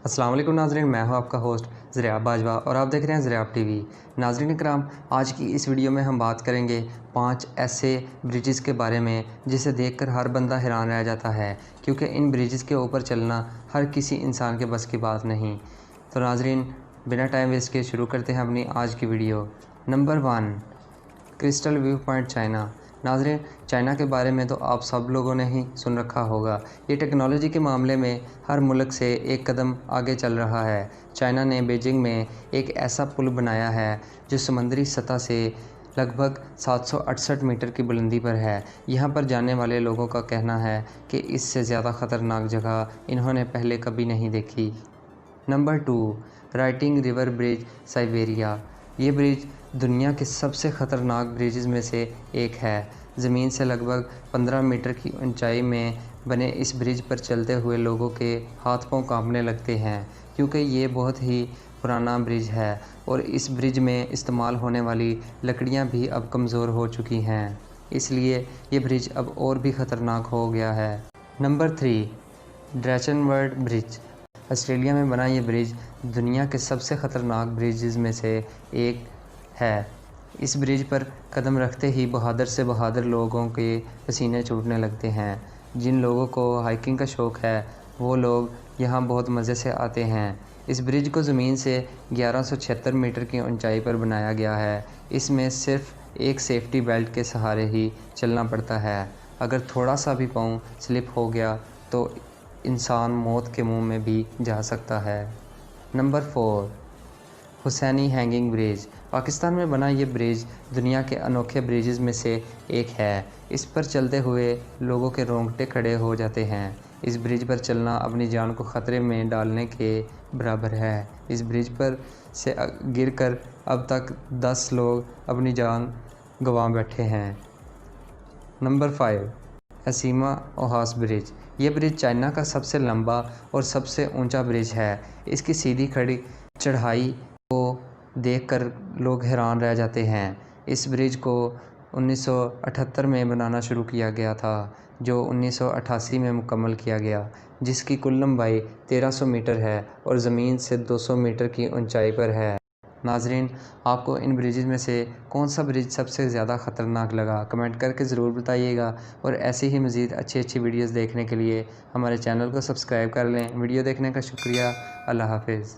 السلام علیکم ناظرین، میں ہوں آپ کا ہوسٹ زریاب باجوہ اور آپ دیکھ رہے ہیں زریاب ٹی وی۔ ناظرین اکرام، آج کی اس ویڈیو میں ہم بات کریں گے 5 ایسے بریجز کے بارے میں جسے دیکھ کر ہر بندہ حیران رہ جاتا ہے، کیونکہ ان بریجز کے اوپر چلنا ہر کسی انسان کے بس کی بات نہیں۔ تو ناظرین، بنا ٹائم ویسٹ کے شروع کرتے ہیں اپنی آج کی video. Number 1، crystal view point China. ناظرین، چائنا کے بارے میں تو آپ سب لوگوں نے ہی سن رکھا ہوگا۔ یہ ٹیکنالوجی کے معاملے میں ہر ملک سے ایک قدم آگے چل رہا ہے۔ چائنا نے بیجنگ میں ایک ایسا پل بنایا ہے جو سمندری سطح سے لگ بھگ 768 میٹر کی بلندی پر ہے۔ یہاں پر جانے والے لوگوں کا کہنا ہے کہ اس سے زیادہ خطرناک جگہ انہوں نے پہلے کبھی نہیں دیکھی۔ نمبر 2، رائٹنگ ریور برج، سائبیریا۔ یہ برج دنیا کے سب سے خطرناک بریجز میں سے ایک ہے۔ زمین سے لگ بھگ 15 میٹر کی اونچائی میں بنے اس برج پر چلتے ہوئے لوگوں کے ہاتھ پاؤں کانپنے لگتے ہیں، کیونکہ یہ بہت ہی پرانا برج ہے اور اس برج میں استعمال ہونے والی لکڑیاں بھی اب کمزور ہو چکی ہیں، اس لیے یہ برج اب اور بھی خطرناک ہو گیا ہے۔ نمبر 3، ڈریچن برج۔ آسٹریلیا میں بنا یہ برج دنیا کے سب سے خطرناک بریجز میں سے ایک ہے۔ اس برج پر قدم رکھتے ہی بہادر سے بہادر لوگوں کے پسینے چھوٹنے لگتے ہیں۔ جن لوگوں کو ہائکنگ کا شوق ہے وہ لوگ یہاں بہت مزے سے آتے ہیں۔ اس برج کو زمین سے 1176 میٹر کی اونچائی پر بنایا گیا ہے۔ اس میں صرف ایک سیفٹی بیلٹ کے سہارے ہی چلنا پڑتا ہے۔ اگر تھوڑا سا بھی پاؤں سلپ ہو گیا تو انسان موت کے منہ میں بھی جا سکتا ہے۔ نمبر 4، حسینی ہینگنگ برج۔ پاکستان میں بنا یہ برج دنیا کے انوکھے بریجز میں سے ایک ہے۔ اس پر چلتے ہوئے لوگوں کے رونگٹے کھڑے ہو جاتے ہیں۔ اس برج پر چلنا اپنی جان کو خطرے میں ڈالنے کے برابر ہے۔ اس برج پر سے گر کر اب تک 10 لوگ اپنی جان گنوا بیٹھے ہیں۔ نمبر 5، عظیمہ احاس برج۔ یہ برج چائنا کا سب سے لمبا اور سب سے اونچا برج ہے۔ اس کی سیدھی کھڑی چڑھائی کو دیکھ کر لوگ حیران رہ جاتے ہیں۔ اس برج کو 1978 میں بنانا شروع کیا گیا تھا، جو 1988 میں مکمل کیا گیا، جس کی کل لمبائی 1300 میٹر ہے اور زمین سے 200 میٹر کی اونچائی پر ہے۔ ناظرین، آپ کو ان بریجز میں سے کون سا برج سب سے زیادہ خطرناک لگا؟ کمنٹ کر کے ضرور بتائیے گا، اور ایسی ہی مزید اچھی ویڈیوز دیکھنے کے لیے ہمارے چینل کو سبسکرائب کر لیں۔ ویڈیو دیکھنے کا شکریہ۔ اللہ حافظ۔